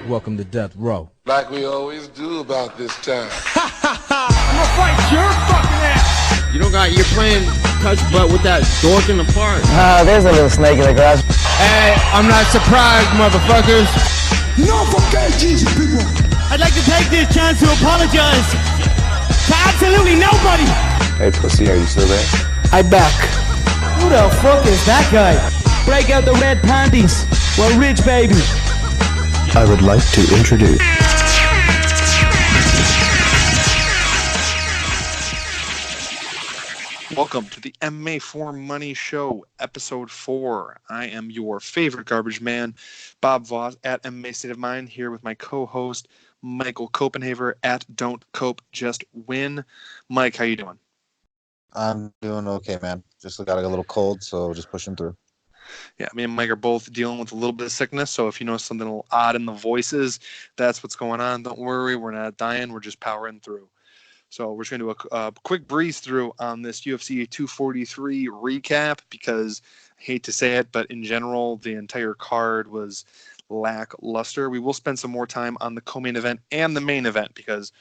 Welcome to Death Row. Like we always do about this time. I'm gonna fight your fucking ass! You're playing touch butt with that dork in the park. There's a little snake in the grass. Hey, I'm not surprised, motherfuckers. No fucking Jesus, people! I'd like to take this chance to apologize to absolutely nobody! Hey, pussy, are you still there? I back. Who the fuck is that guy? Break out the red panties. We're rich, baby. I would like to introduce. Welcome to the MMAforMoney show, episode 4. I am your favorite garbage man, Bob Voss at MMA State of Mind, here with my co-host, Michael Copenhaver at Don't Cope, Just Win. Mike, how you doing? I'm doing okay, man. Just got a little cold, so just pushing through. Yeah, me and Mike are both dealing with a little bit of sickness, so if you notice something a little odd in the voices, that's what's going on. Don't worry, we're not dying, we're just powering through. So we're just going to do a quick breeze through on this UFC 243 recap because I hate to say it, but in general, the entire card was lackluster. We will spend some more time on the co-main event and the main event because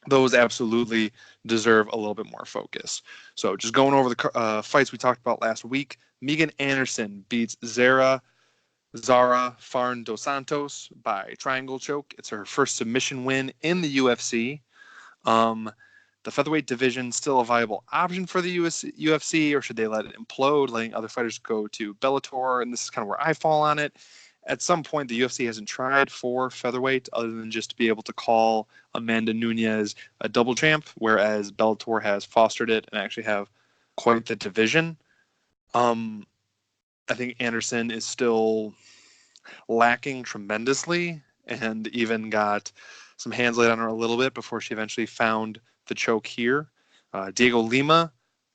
those absolutely deserve a little bit more focus. So just going over the fights we talked about last week, Megan Anderson beats Zara Farn dos Santos by triangle choke. It's her first submission win in the UFC. The featherweight division still a viable option for the UFC, or should they let it implode, letting other fighters go to Bellator? And this is kind of where I fall on it. At some point, the UFC hasn't tried for featherweight other than just to be able to call Amanda Nunes a double champ, whereas Bellator has fostered it and actually have quite the division. I think Anderson is still lacking tremendously and even got some hands laid on her a little bit before she eventually found the choke here. Diego Lima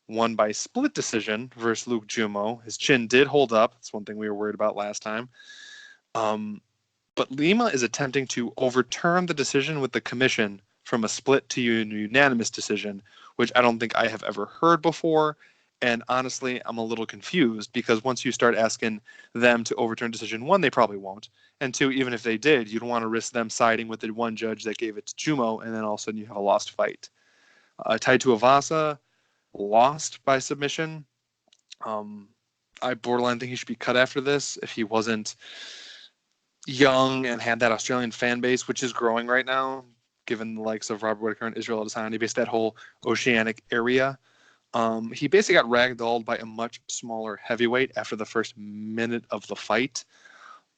won by split decision versus Luke Jumo. His chin did hold up. That's one thing we were worried about last time. But Lima is attempting to overturn the decision with the commission from a split to a unanimous decision, which I don't think I have ever heard before. And honestly, I'm a little confused because once you start asking them to overturn decision, one, they probably won't. And two, even if they did, you don't want to risk them siding with the one judge that gave it to Jumo, and then all of a sudden you have a lost fight. Tai Tuivasa lost by submission. I borderline think he should be cut after this if he wasn't young and had that Australian fan base, which is growing right now, given the likes of Robert Whittaker and Israel Adesanya, based that whole oceanic area. He basically got ragdolled by a much smaller heavyweight after the first minute of the fight.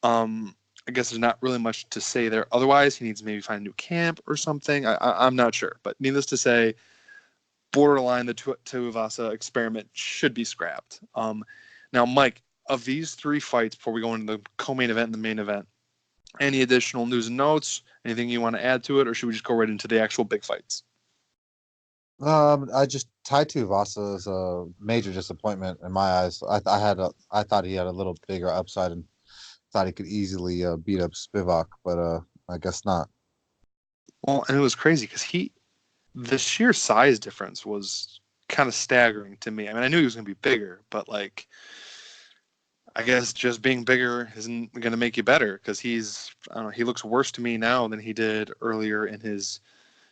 I guess there's not really much to say there. Otherwise, he needs to maybe find a new camp or something. I'm not sure. But needless to say, borderline the Tuivasa experiment should be scrapped. Now, Mike, of these three fights, before we go into the co-main event and the main event, any additional news and notes? Anything you want to add to it, or should we just go right into the actual big fights? Tai Tuivasa is a major disappointment in my eyes. I thought he had a little bigger upside and thought he could easily beat up Spivak, but I guess not. Well, and it was crazy because the sheer size difference was kind of staggering to me. I mean, I knew he was going to be bigger, but I guess just being bigger isn't going to make you better because he looks worse to me now than he did earlier in his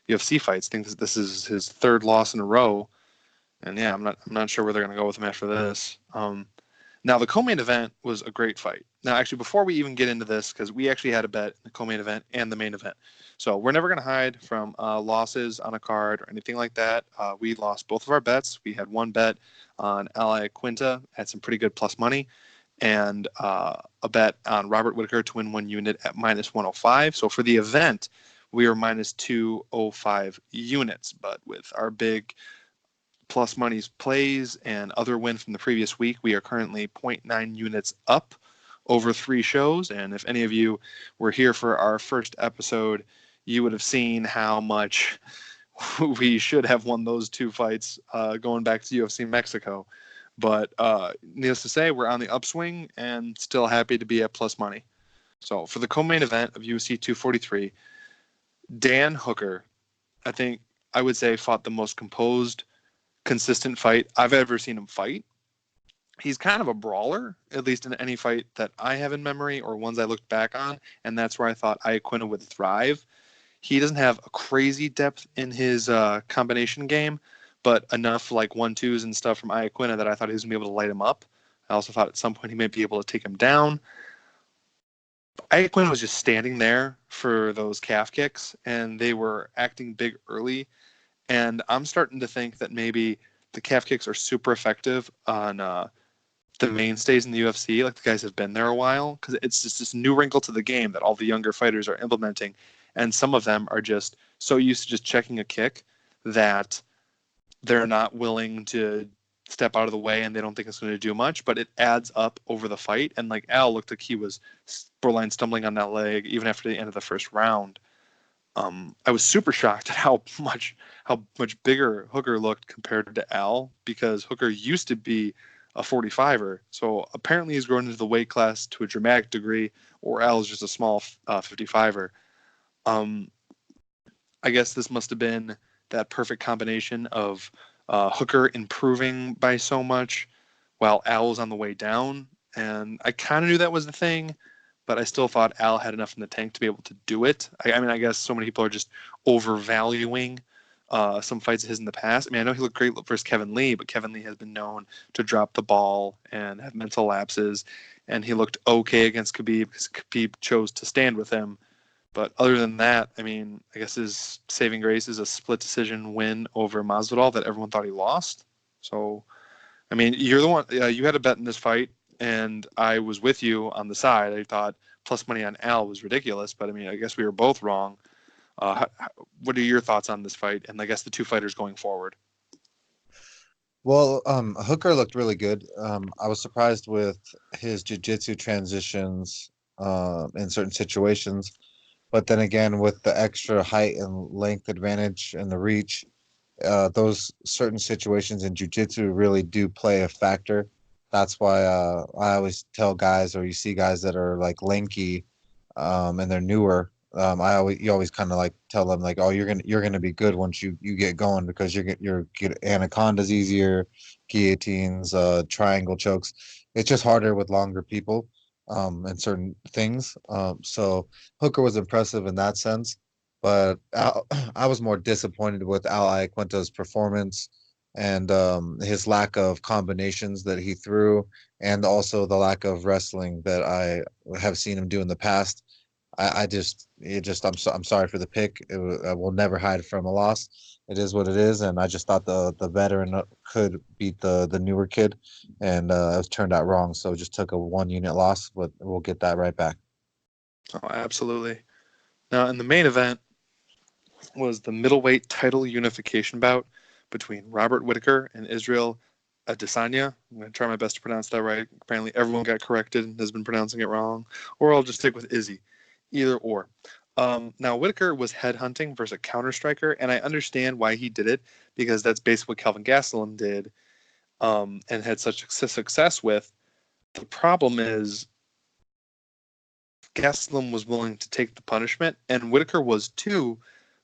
UFC fights. I think this is his third loss in a row, and yeah, I'm not sure where they're going to go with him after this. Now the co-main event was a great fight. Now, actually, before we even get into this, because we actually had a bet in the co-main event and the main event, so we're never going to hide from losses on a card or anything like that. We lost both of our bets. We had one bet on Ally Quinta, had some pretty good plus money, and a bet on Robert Whittaker to win 1 unit at minus 105. So for the event, we are minus 205 units, but with our big plus money's plays and other win from the previous week, we are currently 0.9 units up over 3 shows. And if any of you were here for our first episode, you would have seen how much we should have won those 2 fights going back to UFC Mexico. But needless to say, we're on the upswing and still happy to be at plus money. So for the co-main event of UFC 243, Dan Hooker, I think I would say, fought the most composed, consistent fight I've ever seen him fight. he's kind of a brawler, at least in any fight that I have in memory or ones I looked back on, and that's where I thought Iaquinta would thrive. He doesn't have a crazy depth in his combination game, but enough like 1-2s and stuff from Iaquinta that I thought he was going to be able to light him up. I also thought at some point he might be able to take him down. Iaquinta was just standing there for those calf kicks, and they were acting big early. And I'm starting to think that maybe the calf kicks are super effective on the mainstays in the UFC, like the guys have been there a while, because it's just this new wrinkle to the game that all the younger fighters are implementing, and some of them are just so used to just checking a kick that they're not willing to step out of the way, and they don't think it's going to do much, but it adds up over the fight. And like Al looked like he was borderline stumbling on that leg even after the end of the first round. I was super shocked at how much bigger Hooker looked compared to Al, because Hooker used to be a 45er. So apparently he's grown into the weight class to a dramatic degree, or Al is just a small 55er. I guess this must have been that perfect combination of Hooker improving by so much while Al was on the way down. And I kind of knew that was the thing, but I still thought Al had enough in the tank to be able to do it. I mean, I guess so many people are just overvaluing some fights of his in the past. I mean, I know he looked great versus Kevin Lee, but Kevin Lee has been known to drop the ball and have mental lapses, and he looked okay against Khabib because Khabib chose to stand with him. But other than that, I mean, I guess his saving grace is a split decision win over Masvidal that everyone thought he lost. So, I mean, you're the one. You had a bet in this fight, and I was with you on the side. I thought plus money on Al was ridiculous, but I mean, I guess we were both wrong. What are your thoughts on this fight, and I guess the two fighters going forward? Well, Hooker looked really good. I was surprised with his jiu-jitsu transitions in certain situations. But then again, with the extra height and length advantage and the reach, those certain situations in jiu-jitsu really do play a factor. That's why I always tell guys, or you see guys that are like lanky, and they're newer. You always kind of like tell them like, oh, you're gonna be good once you get going, because you're get anacondas easier, guillotines, triangle chokes. It's just harder with longer people, and certain things. So Hooker was impressive in that sense, but I was more disappointed with Al Iaquinta's performance and his lack of combinations that he threw, and also the lack of wrestling that I have seen him do in the past. I'm sorry for the pick. I will never hide from a loss. It is what it is, and I just thought the veteran could beat the newer kid, and it turned out wrong. So just took a 1 unit loss, but we'll get that right back. Oh, absolutely. Now, in the main event was the middleweight title unification bout between Robert Whittaker and Israel Adesanya. I'm going to try my best to pronounce that right. Apparently, everyone got corrected and has been pronouncing it wrong, or I'll just stick with Izzy. Either or. Now, Whittaker was headhunting versus a counter striker, and I understand why he did it, because that's basically what Kelvin Gastelum did, and had such success with. The problem is Gastelum was willing to take the punishment, and Whittaker was too,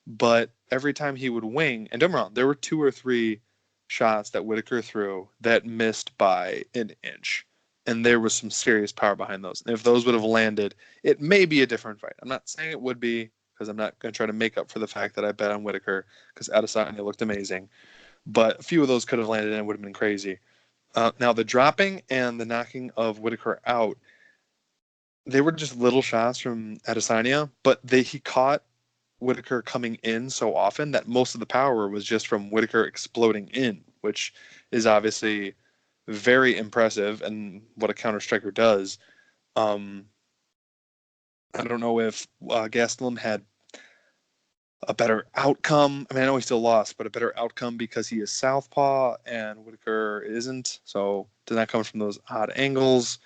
but every time he would wing, and don't get me wrong, there were 2 or 3 shots that Whittaker threw that missed by an inch. And there was some serious power behind those. And if those would have landed, it may be a different fight. I'm not saying it would be, because I'm not going to try to make up for the fact that I bet on Whittaker, because Adesanya looked amazing. But a few of those could have landed, and it would have been crazy. Now, the dropping and the knocking of Whittaker out, they were just little shots from Adesanya, but he caught Whittaker coming in so often that most of the power was just from Whittaker exploding in, which is obviously very impressive and what a counter striker does. I don't know if Gastelum had a better outcome. I mean, I know he still lost, but a better outcome because he is southpaw and Whittaker isn't. So does that come from those odd angles?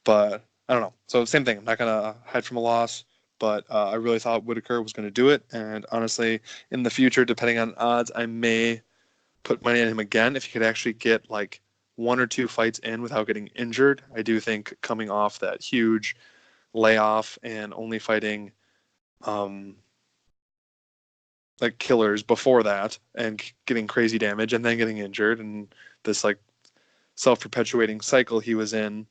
But I don't know. So same thing. I'm not gonna hide from a loss, but I really thought Whittaker was going to do it. And honestly, in the future, depending on odds, I may put money on him again if he could actually get like 1 or 2 fights in without getting injured. I do think coming off that huge layoff and only fighting like killers before that and getting crazy damage and then getting injured and this like self-perpetuating cycle he was in.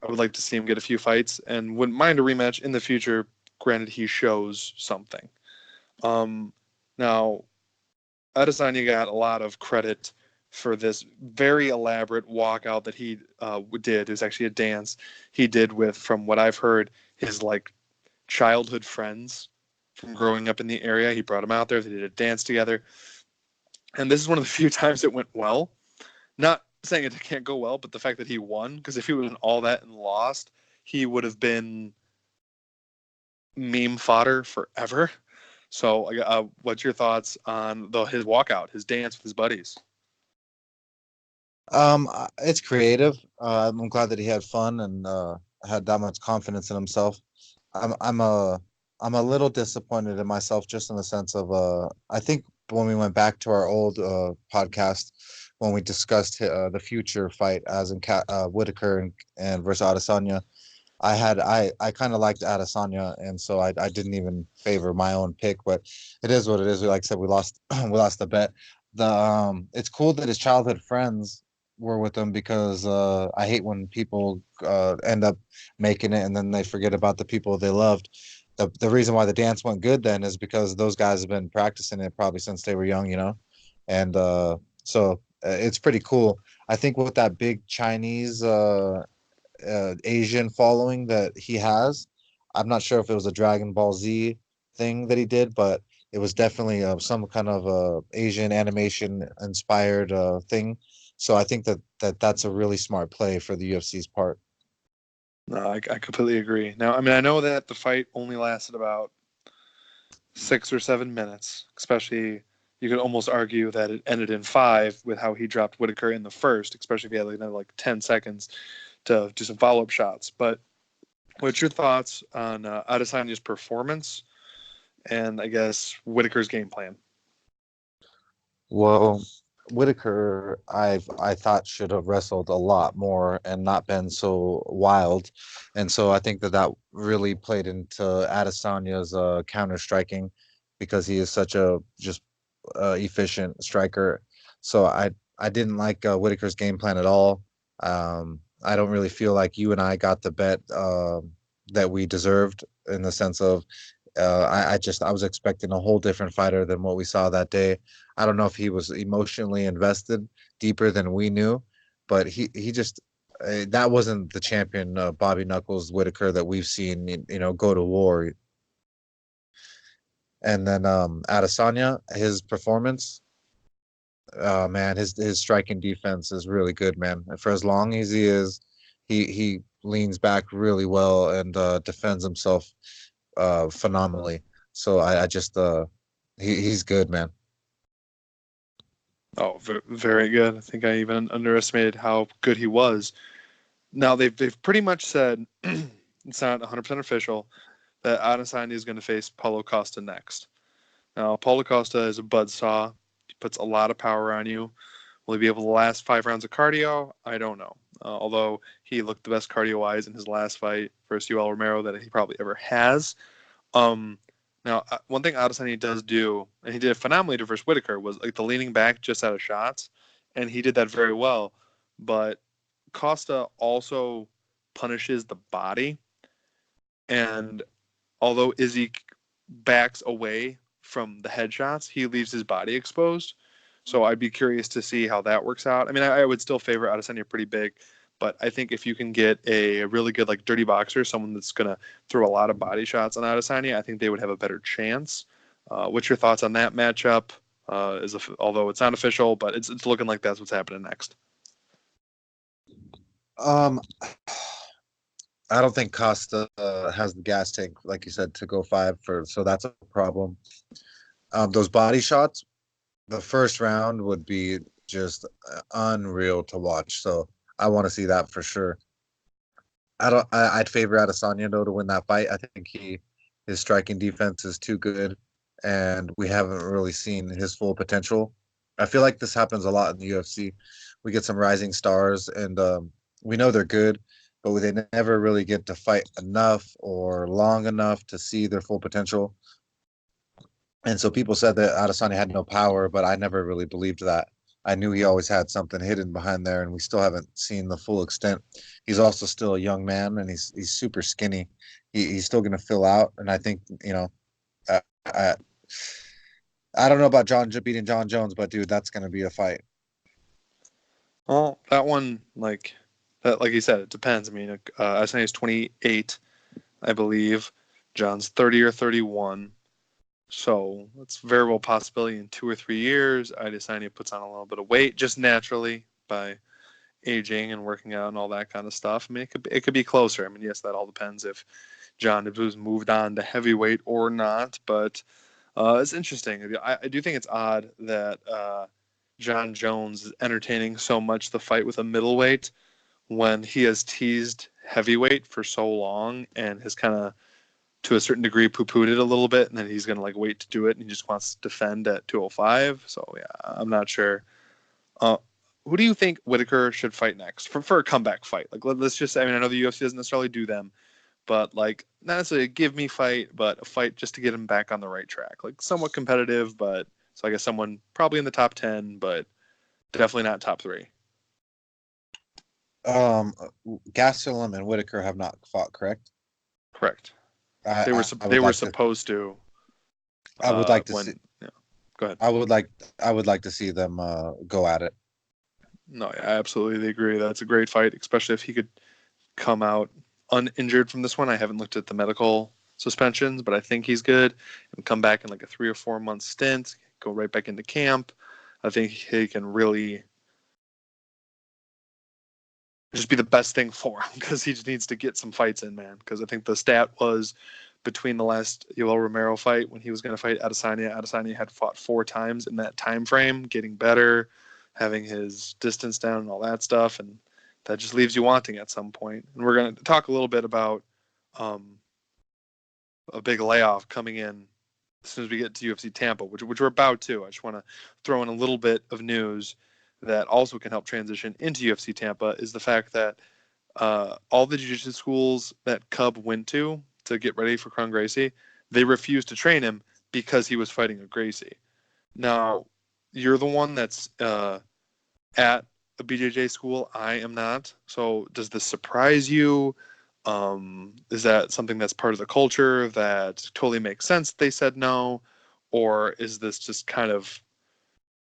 I would like to see him get a few fights and wouldn't mind a rematch in the future, granted he shows something. Now, Adesanya got a lot of credit for this very elaborate walkout that he did. It was actually a dance he did with, from what I've heard, his childhood friends from growing up in the area. He brought them out there. They did a dance together. And this is one of the few times it went well. Not saying it can't go well, but the fact that he won, because if he would have all that and lost, he would have been meme fodder forever. So what's your thoughts on his walkout, his dance with his buddies? It's creative. I'm glad that he had fun and had that much confidence in himself. I'm a little disappointed in myself, just in the sense of I think when we went back to our old podcast when we discussed the future fight, as in Whitaker and versus Adesanya, I kind of liked Adesanya, and so I didn't even favor my own pick. But it is what it is. Like I said, we lost we lost the bet. It's cool that his childhood friends were with him, because I hate when people end up making it and then they forget about the people they loved. The reason why the dance went good then is because those guys have been practicing it probably since they were young, and so it's pretty cool. I think with that big Chinese Asian following that he has, I'm not sure if it was a Dragon Ball Z thing that he did, but it was definitely some kind of Asian animation inspired thing. So I think that's a really smart play for the UFC's part. No, I completely agree. Now, I mean, I know that the fight only lasted about 6 or 7 minutes, especially you could almost argue that it ended in 5 with how he dropped Whitaker in the first, especially if he had another 10 seconds to do some follow-up shots. But what's your thoughts on Adesanya's performance and, I guess, Whitaker's game plan? Well, Whitaker, I thought should have wrestled a lot more and not been so wild, and so I think that really played into Adesanya's counter striking, because he is such a just efficient striker. So I didn't like Whitaker's game plan at all. I don't really feel like you and I got the bet that we deserved, in the sense of I was expecting a whole different fighter than what we saw that day. I don't know if he was emotionally invested deeper than we knew, but he just that wasn't the champion Bobby Knuckles Whitaker that we've seen go to war. And then Adesanya, his performance, man, his striking defense is really good, man. And for as long as he is, he leans back really well and defends himself phenomenally. So I just he's good, man. Oh, very good. I think I even underestimated how good he was. Now, they've pretty much said, it's not 100% official, that Adesanya is going to face Paulo Costa next. Now, Paulo Costa is a buzzsaw. He puts a lot of power on you. Will he be able to last 5 rounds of cardio? I don't know. Although he looked the best cardio-wise in his last fight versus Yoel Romero that he probably ever has. Now, one thing Adesanya does do, and he did it phenomenally to versus Whitaker, was the leaning back just out of shots, and he did that very well. But Costa also punishes the body, and although Izzy backs away from the headshots, he leaves his body exposed. So I'd be curious to see how that works out. I mean, I would still favor Adesanya pretty big, but I think if you can get a really good dirty boxer, someone that's going to throw a lot of body shots on Adesanya, I think they would have a better chance. What's your thoughts on that matchup? Although it's not official, but it's looking like that's what's happening next. I don't think Costa has the gas tank, like you said, to go 5 so that's a problem. Those body shots, the first round would be just unreal to watch. So I want to see that for sure. I'd favor Adesanya though to win that fight. I think his striking defense is too good, and we haven't really seen his full potential. I feel like this happens a lot in the UFC. We get some rising stars, and we know they're good, but they never really get to fight enough or long enough to see their full potential. And so people said that Adesanya had no power, but I never really believed that. I knew he always had something hidden behind there, and we still haven't seen the full extent. He's also still a young man, and he's super skinny. He's still going to fill out, and I think I, I I don't know about beating John Jones, but dude, that's going to be a fight. Well, that one, like you said, it depends. I mean, Adesanya's 28, I believe. John's 30 or 31. So it's a very well possibility in 2 or 3 years, Adesanya puts on a little bit of weight just naturally by aging and working out and all that kind of stuff. I mean, it could be closer. I mean, yes, that all depends if John has moved on to heavyweight or not. But it's interesting. I do think it's odd that John Jones is entertaining so much the fight with a middleweight when he has teased heavyweight for so long and has kind of, to a certain degree, poo-pooed it a little bit, and then he's going to wait to do it, and he just wants to defend at 205. So, yeah, I'm not sure. Who do you think Whitaker should fight next for a comeback fight? Let's just say, I mean, I know the UFC doesn't necessarily do them, but, not necessarily a give me fight, but a fight just to get him back on the right track. Somewhat competitive, but, so I guess someone probably in the top 10, but definitely not top 3. Gastelum and Whitaker have not fought, correct? Correct. They were supposed to. I would like to see. Yeah, go ahead. I would like to see them go at it. No, I absolutely agree. That's a great fight, especially if he could come out uninjured from this one. I haven't looked at the medical suspensions, but I think he's good and come back in a 3 or 4 month stint, go right back into camp. I think he can really just be the best thing for him because he just needs to get some fights in, man. Because I think the stat was between the last Yoel Romero fight when he was going to fight Adesanya had fought 4 times in that time frame, getting better, having his distance down and all that stuff, and that just leaves you wanting at some point. And we're going to talk a little bit about a big layoff coming in as soon as we get to UFC Tampa, which we're about to. I just want to throw in a little bit of news that also can help transition into UFC Tampa is the fact that all the jiu-jitsu schools that Cub went to get ready for Kron Gracie, they refused to train him because he was fighting a Gracie. Now, you're the one that's at a BJJ school. I am not. So does this surprise you? Is that something that's part of the culture that totally makes sense they said no? Or is this just kind of,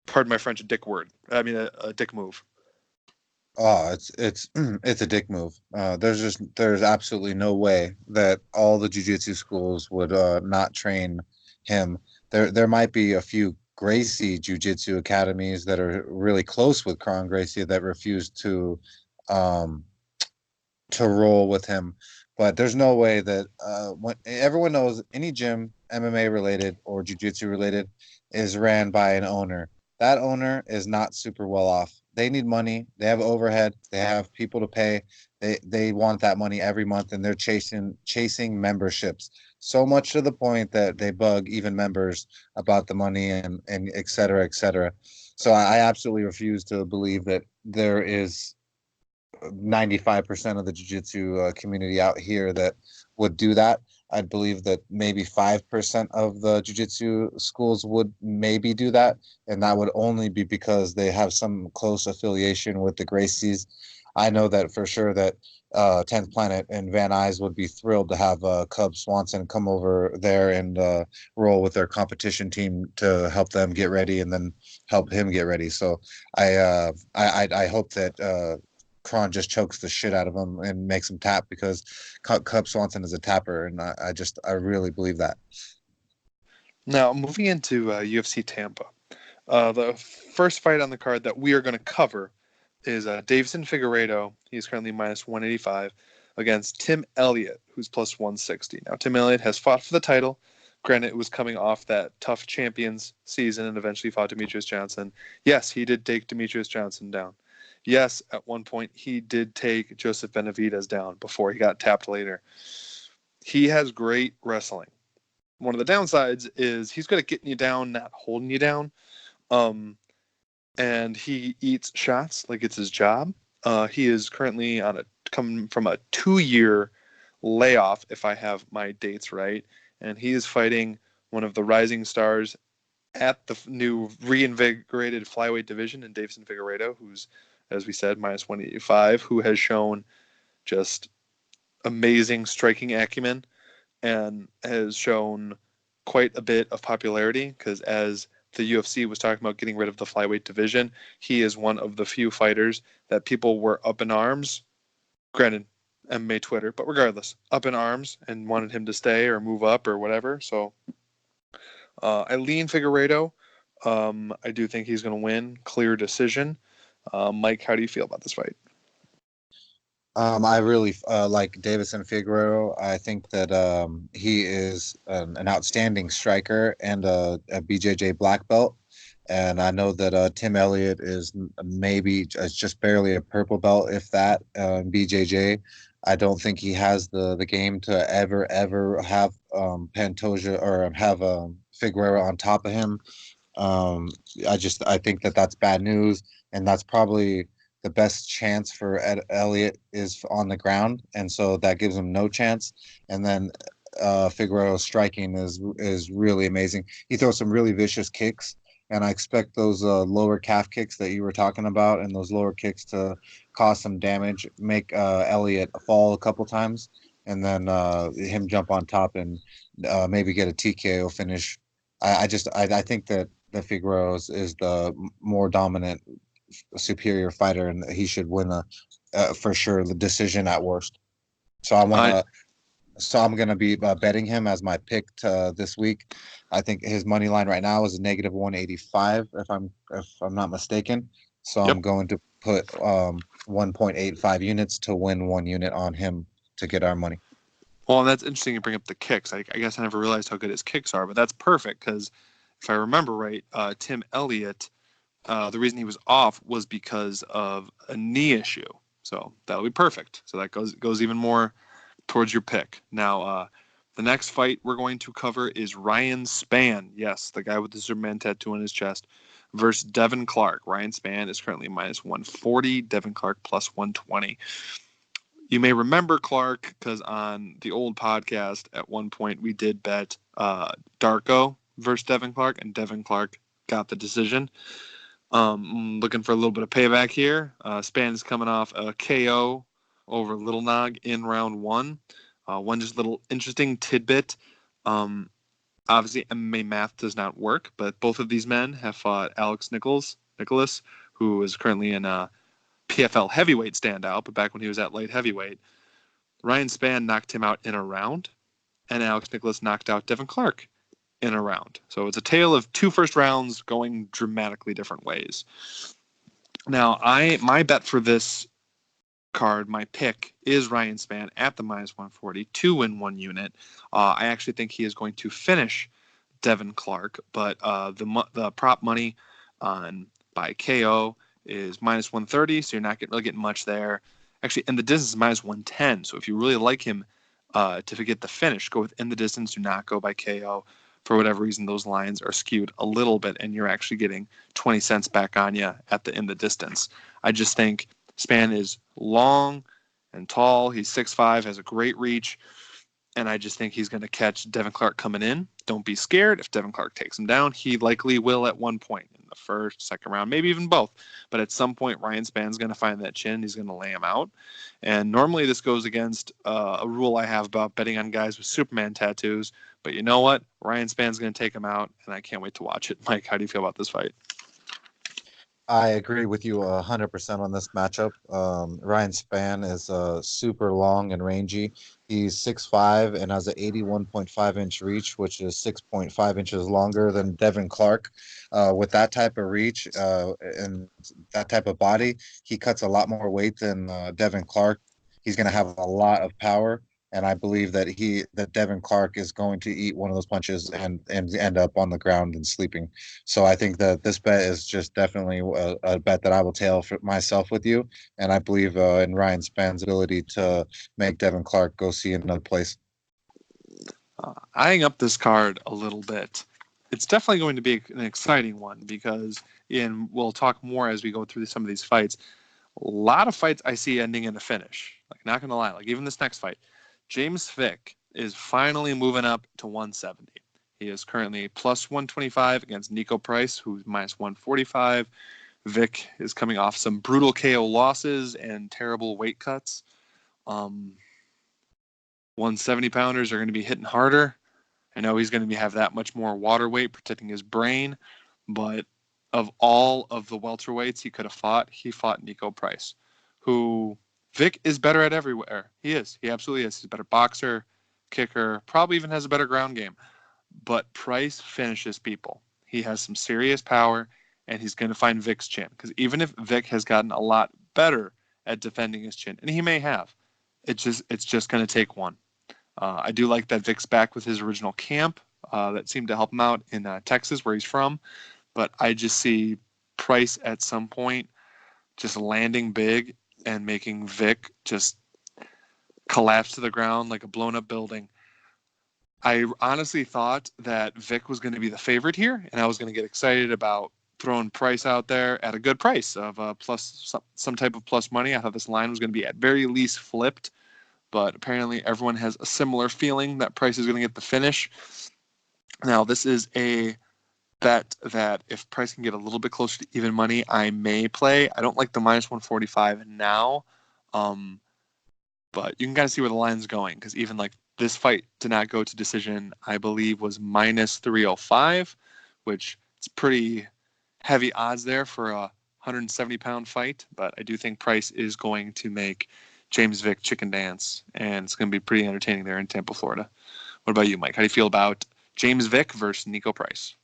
pardon my French, a dick move? Oh, it's it's a dick move. There's absolutely no way that all the jiu-jitsu schools would not train him. There might be a few Gracie jiu-jitsu academies that are really close with Kron Gracie that refuse to roll with him, but there's no way that when everyone knows any gym, MMA related or jiu-jitsu related, is ran by an owner. That owner is not super well off. They need money. They have overhead. They have people to pay. They want that money every month, and they're chasing memberships. So much to the point that they bug even members about the money and et cetera, et cetera. So I absolutely refuse to believe that there is 95% of the jiu-jitsu community out here that would do that. I believe that maybe 5% of the jiu-jitsu schools would maybe do that, and that would only be because they have some close affiliation with the Gracies. I know that for sure that 10th Planet and Van Nuys would be thrilled to have Cub Swanson come over there and roll with their competition team to help them get ready and then help him get ready. So I hope that Kron just chokes the shit out of him and makes him tap because Cub Swanson is a tapper, and I really believe that. Now, moving into UFC Tampa, the first fight on the card that we are going to cover is Davison Figueiredo. He's currently minus 185 against Tim Elliott, who's plus 160. Now, Tim Elliott has fought for the title. Granted, it was coming off that tough champions season and eventually fought Demetrius Johnson. Yes, he did take Demetrius Johnson down. Yes, at one point he did take Joseph Benavidez down before he got tapped later. He has great wrestling. One of the downsides is he's good at getting you down, not holding you down. And he eats shots like it's his job. He is currently coming from a 2-year layoff, if I have my dates right. And he is fighting one of the rising stars at the new reinvigorated flyweight division in Davison Figueiredo, who's, as we said, minus 185, who has shown just amazing striking acumen and has shown quite a bit of popularity because as the UFC was talking about getting rid of the flyweight division, he is one of the few fighters that people were up in arms. Granted, MMA Twitter, but regardless, up in arms and wanted him to stay or move up or whatever. So I lean Figueiredo. I do think he's going to win. Clear decision. Mike, how do you feel about this fight? I really like Davison Figueroa. I think that he is an outstanding striker and a BJJ black belt. And I know that Tim Elliott is maybe just barely a purple belt, if that, in BJJ. I don't think he has the game to ever have Pantoja or have Figueroa on top of him. I think that that's bad news, and that's probably the best chance for Elliott is on the ground, and so that gives him no chance. And then Figueroa's striking is really amazing. He throws some really vicious kicks, and I expect those lower calf kicks that you were talking about, and those lower kicks to cause some damage, make Elliott fall a couple times, and then him jump on top and maybe get a TKO finish. I think that the Figueroa is the more dominant, superior fighter, and he should win for sure the decision at worst. So I'm gonna be betting him as my pick this week. I think his money line right now is negative 185 if I'm not mistaken. So Yep. I'm going to put 1.85 units to win 1 unit on him to get our money. Well, and that's interesting you bring up the kicks. I guess I never realized how good his kicks are, but that's perfect because if I remember right, Tim Elliott, the reason he was off was because of a knee issue. So that'll be perfect. So that goes even more towards your pick. Now, the next fight we're going to cover is Ryan Spann. Yes, the guy with the Superman tattoo on his chest versus Devin Clark. Ryan Spann is currently minus 140. Devin Clark plus 120. You may remember Clark because on the old podcast at one point we did bet Darko versus Devin Clark, and Devin Clark got the decision. Looking for a little bit of payback here. Spann is coming off a KO over Little Nog in round one. One just little interesting tidbit. Obviously, MMA math does not work, but both of these men have fought Alex Nicholas, who is currently in a PFL heavyweight standout, but back when he was at light heavyweight, Ryan Spann knocked him out in a round, and Alex Nicholas knocked out Devin Clark in a round. So it's a tale of two first rounds going dramatically different ways. Now, my bet for this card, my pick is Ryan Spann at the minus 140 to win 1 unit. I actually think he is going to finish Devin Clark, but the prop money on by KO is minus 130, so you're not really getting much there. Actually, in the distance is minus 110, so if you really like him to get the finish, go with in the distance, do not go by KO. For whatever reason, those lines are skewed a little bit, and you're actually getting 20 cents back on you in the distance. I just think Spann is long and tall. He's 6'5", has a great reach, and I just think he's going to catch Devin Clark coming in. Don't be scared. If Devin Clark takes him down, he likely will at one point in the first, second round, maybe even both. But at some point, Ryan Spann's going to find that chin. He's going to lay him out. And normally this goes against a rule I have about betting on guys with Superman tattoos. But you know what? Ryan Spann's going to take him out, and I can't wait to watch it. Mike, how do you feel about this fight? I agree with you 100% on this matchup. Ryan Spann is super long and rangy. He's 6'5" and has an 81.5-inch reach, which is 6.5 inches longer than Devin Clark. With that type of reach and that type of body, he cuts a lot more weight than Devin Clark. He's going to have a lot of power. And I believe that Devin Clark is going to eat one of those punches and end up on the ground and sleeping. So I think that this bet is just definitely a bet that I will tail for myself with you. And I believe in Ryan Spann's ability to make Devin Clark go see another place. Eyeing up this card a little bit, it's definitely going to be an exciting one because we'll talk more as we go through some of these fights. A lot of fights I see ending in a finish. Like, not going to lie, like even this next fight. James Vick is finally moving up to 170. He is currently plus 125 against Nico Price, who's minus 145. Vic is coming off some brutal KO losses and terrible weight cuts. 170-pounders are going to be hitting harder. I know he's going to have that much more water weight protecting his brain, but of all of the welterweights he could have fought, he fought Nico Price, who Vic is better at everywhere. He is. He absolutely is. He's a better boxer, kicker, probably even has a better ground game. But Price finishes people. He has some serious power, and he's going to find Vic's chin. Because even if Vic has gotten a lot better at defending his chin, and he may have, it's just going to take one. I do like that Vic's back with his original camp that seemed to help him out in Texas, where he's from. But I just see Price at some point just landing big and making Vic just collapse to the ground like a blown up building. I honestly thought that Vic was going to be the favorite here, and I was going to get excited about throwing Price out there at a good price of plus some type of plus money. I thought this line was going to be at very least flipped, but apparently everyone has a similar feeling that Price is going to get the finish. Now, this is a bet that if Price can get a little bit closer to even money, I may play. I don't like the minus 145 now, but you can kind of see where the line's going, because even like this fight did not go to decision, I believe was minus 305, which it's pretty heavy odds there for a 170-pound fight. But I do think Price is going to make James Vick chicken dance, and it's going to be pretty entertaining there in Tampa, Florida. What about you, Mike? How do you feel about James Vick versus Nico Price?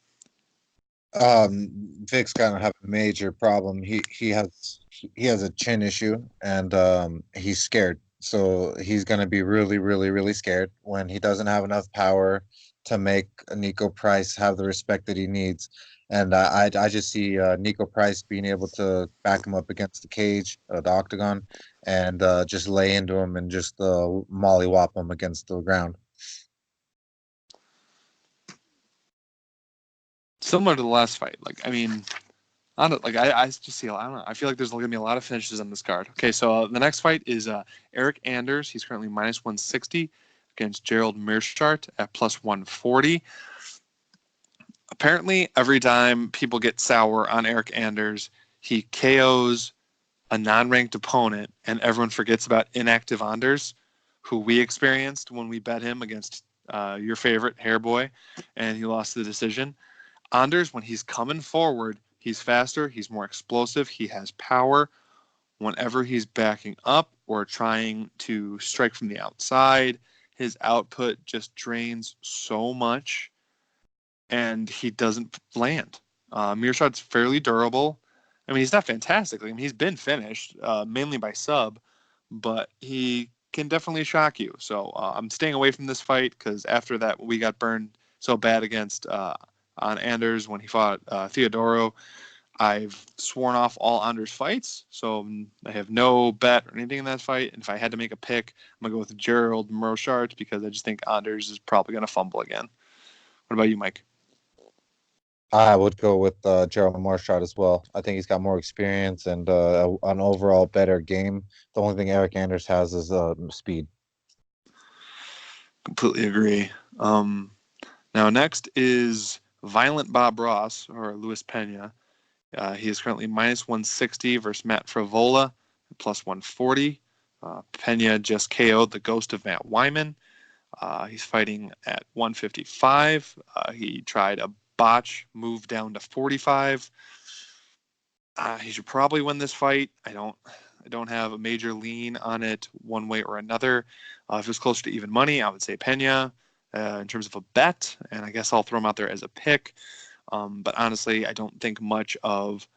Vic's gonna have a major problem. He has a chin issue, and he's scared. So he's gonna be really, really, really scared when he doesn't have enough power to make Nico Price have the respect that he needs. And I just see Nico Price being able to back him up against the cage, the octagon, and just lay into him and just mollywop him against the ground. Similar to the last fight. Like, I mean, I don't like. I just see. I don't know. I feel like there's going to be a lot of finishes on this card. Okay, so the next fight is Eric Anders. He's currently minus 160 against Gerald Meerschaert at plus 140. Apparently, every time people get sour on Eric Anders, he KOs a non-ranked opponent, and everyone forgets about inactive Anders, who we experienced when we bet him against your favorite Hairboy, and he lost the decision. Anders, when he's coming forward, he's faster, he's more explosive, he has power. Whenever he's backing up or trying to strike from the outside, his output just drains so much, and he doesn't land. Meerschaert's fairly durable. I mean, he's not fantastic. I mean, he's been finished, mainly by sub, but he can definitely shock you. So I'm staying away from this fight, because after that, we got burned so bad against on Anders when he fought Theodoro. I've sworn off all Anders fights, so I have no bet or anything in that fight. And if I had to make a pick, I'm going to go with Gerald Meerschaert, because I just think Anders is probably going to fumble again. What about you, Mike? I would go with Gerald Meerschaert as well. I think he's got more experience and an overall better game. The only thing Eric Anders has is speed. Completely agree. Now, next is Violent Bob Ross, or Luis Pena. He is currently minus 160 versus Matt Frivola, plus 140. Pena just KO'd the ghost of Matt Wyman. He's fighting at 155. He tried a botch move down to 45. He should probably win this fight. I don't have a major lean on it one way or another. If it was closer to even money, I would say Pena in terms of a bet, and I guess I'll throw him out there as a pick. But honestly, I don't think much of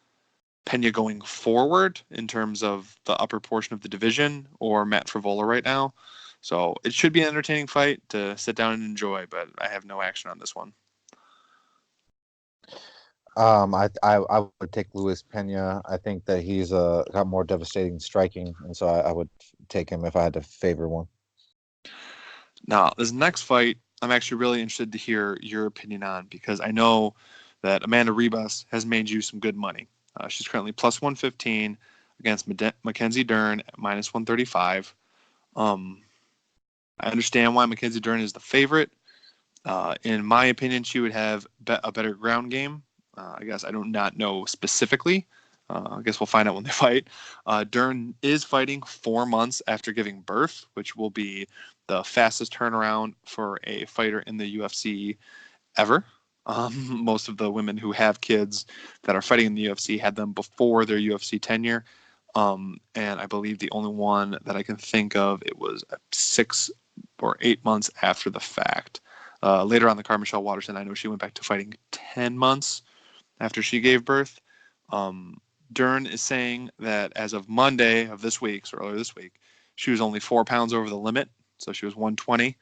Pena going forward in terms of the upper portion of the division or Matt Frivola right now. So it should be an entertaining fight to sit down and enjoy, but I have no action on this one. I would take Luis Pena. I think that he's got more devastating striking, and so I would take him if I had to favor one. Now, this next fight, I'm actually really interested to hear your opinion on, because I know that Amanda Ribas has made you some good money. She's currently plus 115 against Mackenzie Dern at minus 135. I understand why Mackenzie Dern is the favorite. In my opinion, she would have a better ground game. I guess I do not know specifically. I guess we'll find out when they fight. Dern is fighting 4 months after giving birth, which will be the fastest turnaround for a fighter in the UFC ever. Most of the women who have kids that are fighting in the UFC had them before their UFC tenure. And I believe the only one that I can think of, it was 6 or 8 months after the fact. Later on the card, Michelle Waterson, I know she went back to fighting 10 months after she gave birth. Dern is saying that as of Monday of this week, so earlier this week, she was only 4 pounds over the limit, so she was 120.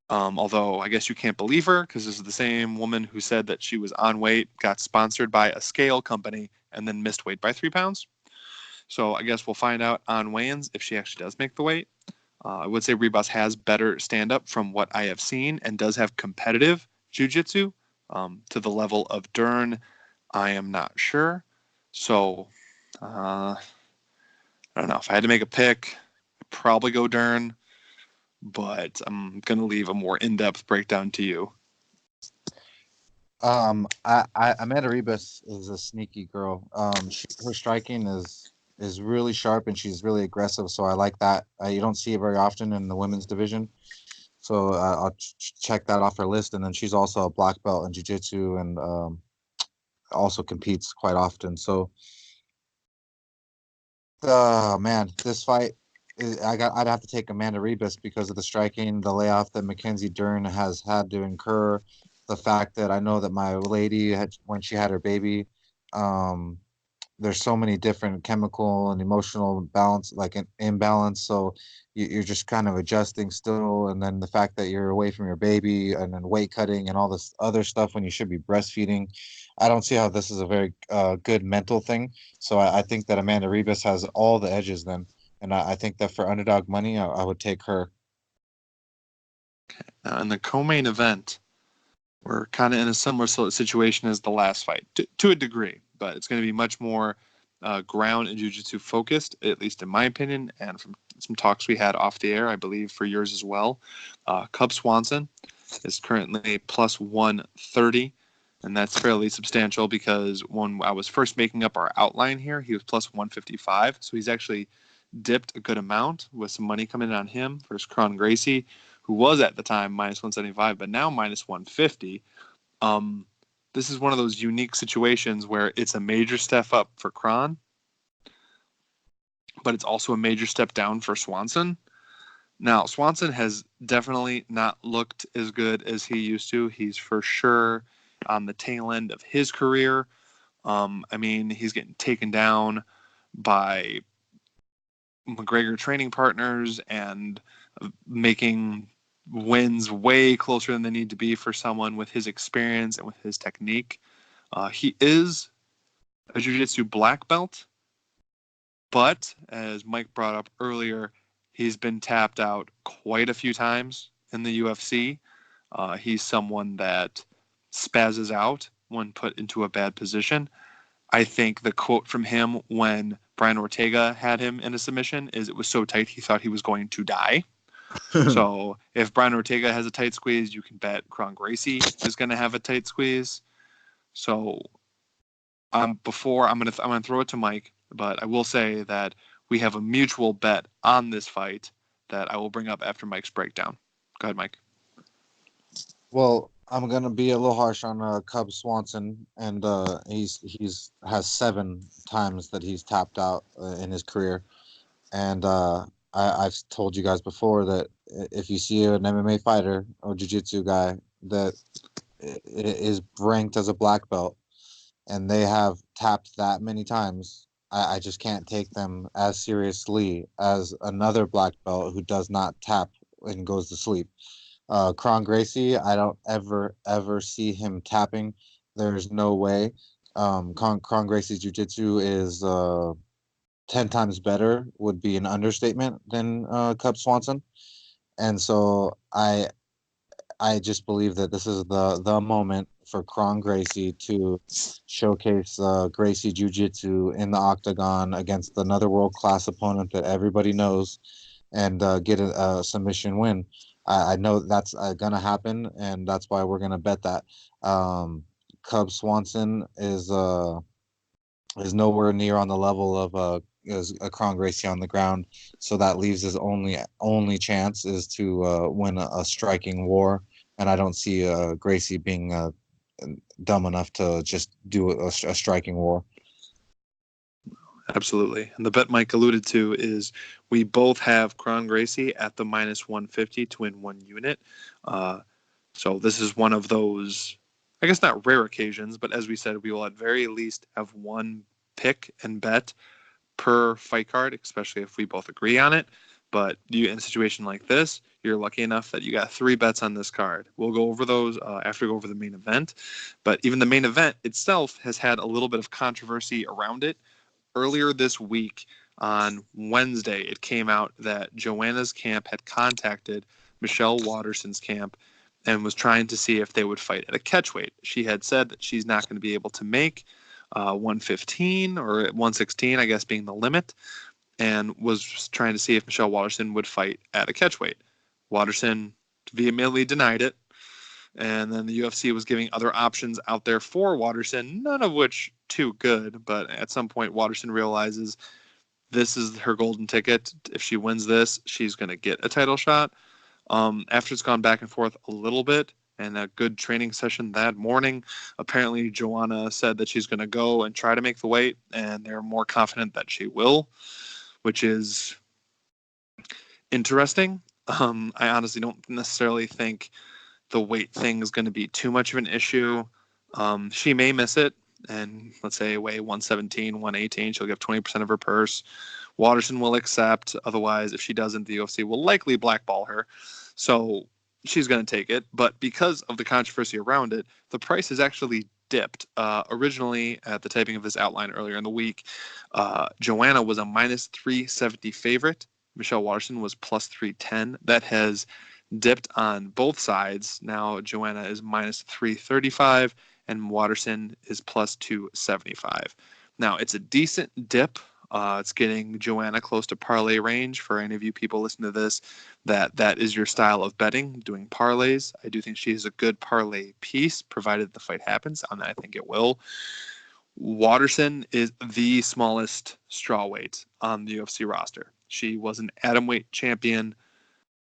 Although I guess you can't believe her because this is the same woman who said that she was on weight, got sponsored by a scale company, and then missed weight by 3 pounds. So I guess we'll find out on weigh-ins if she actually does make the weight. I would say Ribas has better stand-up from what I have seen and does have competitive jiu-jitsu. To the level of Dern, I am not sure. So I don't know. If I had to make a pick, I'd probably go Dern, but I'm going to leave a more in-depth breakdown to you. Amanda Ribas is a sneaky girl. Her striking is really sharp and she's really aggressive. So I like that. You don't see it very often in the women's division. So I'll check that off her list. And then she's also a black belt in jiu-jitsu and also competes quite often. So, man, this fight, I'd have to take Amanda Ribas because of the striking, the layoff that Mackenzie Dern has had to incur, the fact that I know that my lady when she had her baby, there's so many different chemical and emotional balance, like an imbalance. So you're just kind of adjusting still. And then the fact that you're away from your baby and then weight cutting and all this other stuff when you should be breastfeeding. I don't see how this is a very good mental thing. So I think that Amanda Ribas has all the edges then. And I think that for underdog money, I would take her. In the co-main event, we're kind of in a similar situation as the last fight, to a degree, but it's going to be much more ground and jiu-jitsu focused, at least in my opinion, and from some talks we had off the air, I believe for yours as well. Cub Swanson is currently plus 130, and that's fairly substantial because when I was first making up our outline here, he was plus 155, so he's actually dipped a good amount with some money coming in on him versus Kron Gracie, who was at the time minus 175, but now minus 150. This is one of those unique situations where it's a major step up for Kron, but it's also a major step down for Swanson. Now, Swanson has definitely not looked as good as he used to. He's for sure on the tail end of his career. I mean, he's getting taken down by McGregor training partners and making wins way closer than they need to be for someone with his experience and with his technique. He is a jiu-jitsu black belt, but as Mike brought up earlier, he's been tapped out quite a few times in the UFC. He's someone that spazzes out when put into a bad position. I think the quote from him when Brian Ortega had him in a submission is it was so tight he thought he was going to die. So if Brian Ortega has a tight squeeze, you can bet Kron Gracie is going to have a tight squeeze. So before I'm gonna throw it to Mike, but I will say that we have a mutual bet on this fight that I will bring up after Mike's breakdown. Go ahead, Mike. Well, I'm gonna be a little harsh on Cub Swanson, and he's has 7 times that he's tapped out in his career, and I've told you guys before that if you see an MMA fighter or jiu-jitsu guy that is ranked as a black belt and they have tapped that many times, I just can't take them as seriously as another black belt who does not tap and goes to sleep. Kron Gracie, I don't ever see him tapping. There's no way. Kron Gracie's jiu-jitsu is 10 times better would be an understatement than Cub Swanson. And so I just believe that this is the moment for Kron Gracie to showcase Gracie Jiu-Jitsu in the octagon against another world-class opponent that everybody knows and get a submission win. I know that's gonna happen, and that's why we're gonna bet that. Cub Swanson is nowhere near on the level of is a Kron Gracie on the ground, so that leaves his only chance is to win a striking war, and I don't see Gracie being dumb enough to just do a striking war. Absolutely. And the bet Mike alluded to is we both have Kron Gracie at the minus 150 to win 1 unit. So this is one of those, I guess not rare occasions, but as we said, we will at very least have one pick and bet per fight card, especially if we both agree on it. But you, in a situation like this, you're lucky enough that you got 3 bets on this card. We'll go over those after we go over the main event. But even the main event itself has had a little bit of controversy around it. Earlier this week, on Wednesday, it came out that Joanna's camp had contacted Michelle Waterson's camp and was trying to see if they would fight at a catchweight. She had said that she's not going to be able to make 115 or 116, I guess, being the limit, and was trying to see if Michelle Waterson would fight at a catchweight. Waterson vehemently denied it, and then the UFC was giving other options out there for Waterson, none of which too good. But at some point, Waterson realizes this is her golden ticket. If she wins this, she's going to get a title shot. After it's gone back and forth a little bit and a good training session that morning, apparently Joanna said that she's going to go and try to make the weight, and they're more confident that she will, which is interesting. I honestly don't necessarily think the weight thing is going to be too much of an issue. She may miss it, and let's say weigh 117, 118, she'll give 20% of her purse. Waterson will accept. Otherwise, if she doesn't, the UFC will likely blackball her. So she's going to take it. But because of the controversy around it, the price has actually dipped. Originally, at the typing of this outline earlier in the week, Joanna was a minus 370 favorite. Michelle Waterson was plus 310. That has dipped on both sides. Now Joanna is minus 335 and Waterson is plus 275. Now it's a decent dip. It's getting Joanna close to parlay range. For any of you people listening to this, that is your style of betting, doing parlays. I do think she is a good parlay piece, provided the fight happens, and I think it will. Waterson is the smallest strawweight on the UFC roster. She was an atomweight champion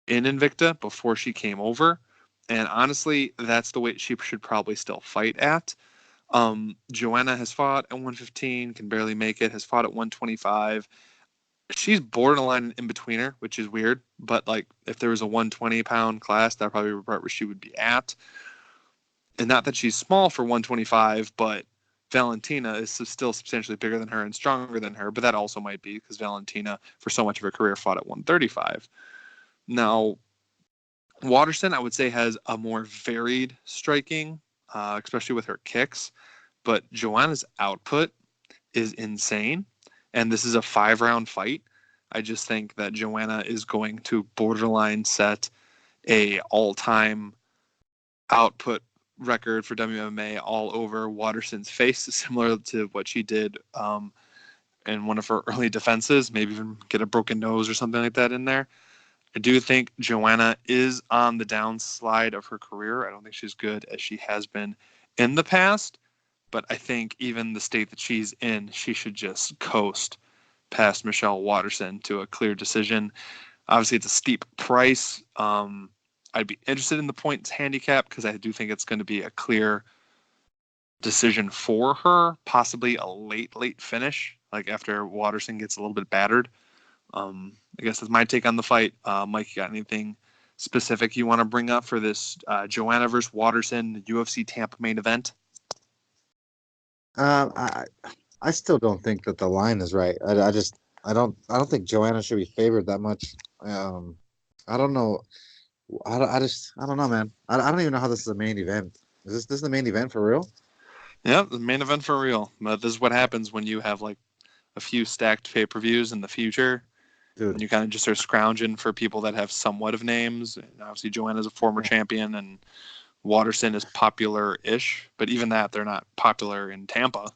in Invicta before she came over, and honestly, that's the weight she should probably still fight at. Joanna has fought at 115, can barely make it, has fought at 125. She's borderline in betweener, which is weird, but like if there was a 120-pound class, that probably would be where she would be at. And not that she's small for 125, but Valentina is still substantially bigger than her and stronger than her, but that also might be because Valentina, for so much of her career, fought at 135. Now, Waterson, I would say, has a more varied striking, especially with her kicks, but Joanna's output is insane, and this is a 5-round fight. I just think that Joanna is going to borderline set a all-time output record for WMA all over Waterson's face, similar to what she did in one of her early defenses, maybe even get a broken nose or something like that in there. I do think Joanna is on the downslide of her career. I don't think she's good as she has been in the past, but I think even the state that she's in, she should just coast past Michelle Waterson to a clear decision. Obviously, it's a steep price. I'd be interested in the points handicap because I do think it's going to be a clear decision for her, possibly a late finish, like after Waterson gets a little bit battered. I guess that's my take on the fight. Mike, you got anything specific you want to bring up for this Joanna versus Waterson UFC Tampa main event? I still don't think that the line is right. I don't think Joanna should be favored that much. I don't know. I don't know, man. I don't even know how this is a main event. Is this the main event for real? Yeah, the main event for real. But this is what happens when you have like a few stacked pay-per-views in the future. Dude. And you kind of just are scrounging for people that have somewhat of names. And obviously, Joanna's a former champion, and Waterson is popular-ish. But even that, they're not popular in Tampa.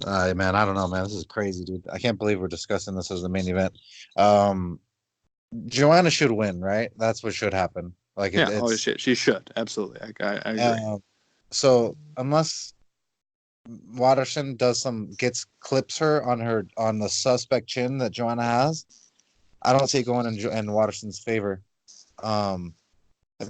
Man, I don't know, man. This is crazy, dude. I can't believe we're discussing this as the main event. Joanna should win, right? That's what should happen. Like Yeah, oh it's shit, she should absolutely. I agree. so unless Watterson gets clips her on the suspect chin that Joanna has, I don't see it going in Watterson's favor. Um,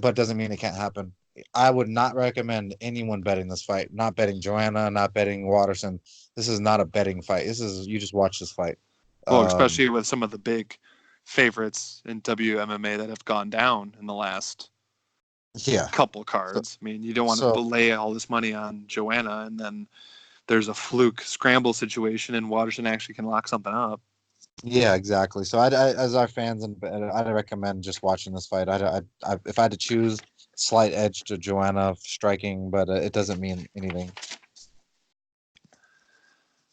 but doesn't mean it can't happen. I would not recommend anyone betting this fight. Not betting Joanna, not betting Watterson. This is not a betting fight. This is you just watch this fight. Well, Um, especially with some of the big favorites in WMMA that have gone down in the last yeah. couple So, cards. I mean, you don't want to so lay all this money on Joanna, and then there's a fluke scramble situation, and Watterson actually can lock something up. yeah, exactly. So as our fans, and I'd recommend just watching this fight. If I had to choose, slight edge to Joanna striking, but it doesn't mean anything.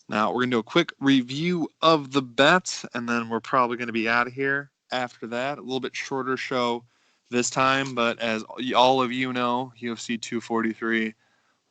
Now we're gonna do a quick review of the bets, and then we're probably gonna be out of here after that. A little bit shorter show this time, but as all of you know, UFC 243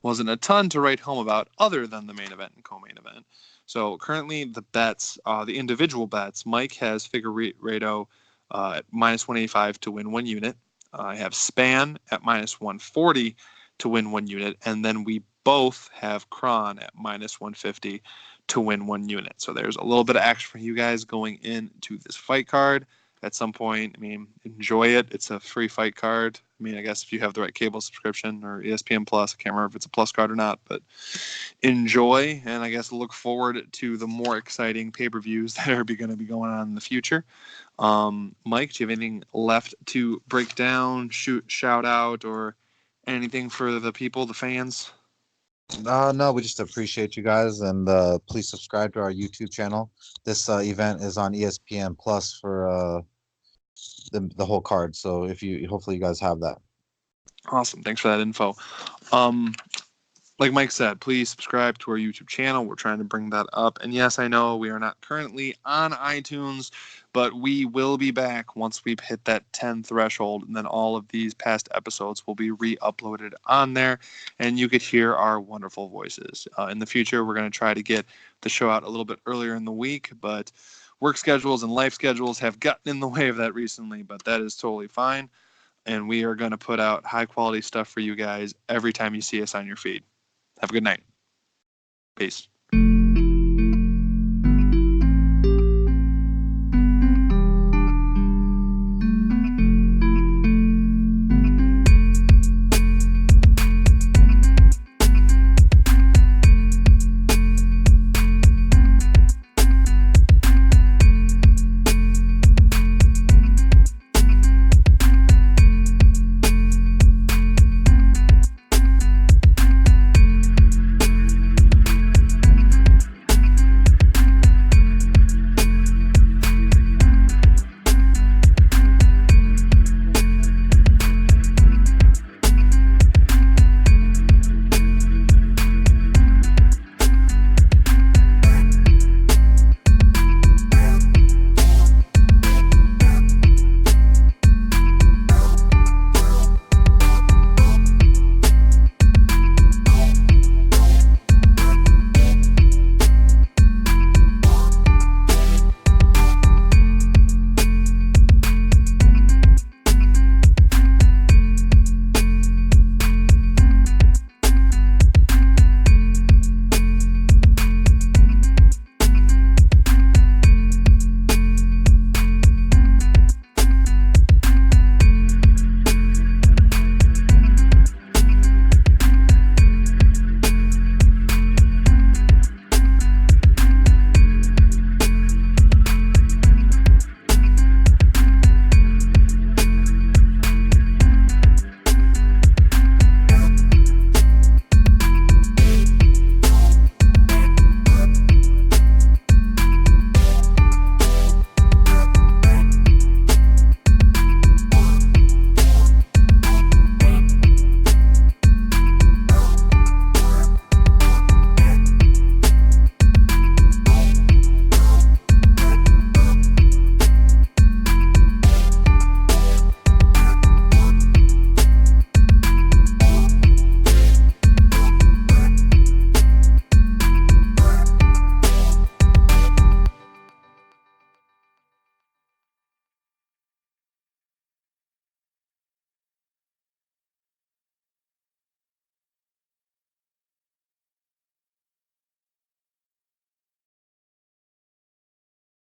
wasn't a ton to write home about other than the main event and co-main event. So currently the bets, the individual bets, Mike has Figueiredo at minus 185 to win 1 unit. I have Span at minus 140 to win 1 unit. And then we both have Kron at minus 150 to win 1 unit. So there's a little bit of action for you guys going into this fight card. At some point, I mean, enjoy it. It's a free fight card. I mean, I guess if you have the right cable subscription or ESPN Plus, I can't remember if it's a Plus card or not, but enjoy. And I guess look forward to the more exciting pay-per-views that are going to be going on in the future. Mike, do you have anything left to break down, shout out, or anything for the people, the fans? No, we just appreciate you guys, and please subscribe to our YouTube channel. This event is on ESPN Plus for the whole card. So hopefully you guys have that. Awesome. Thanks for that info. Like Mike said, please subscribe to our YouTube channel. We're trying to bring that up. And yes, I know we are not currently on iTunes, but we will be back once we've hit that 10 threshold. And then all of these past episodes will be re-uploaded on there, and you could hear our wonderful voices. In the future, we're going to try to get the show out a little bit earlier in the week, but work schedules and life schedules have gotten in the way of that recently, but that is totally fine. And we are going to put out high quality stuff for you guys every time you see us on your feed. Have a good night. Peace.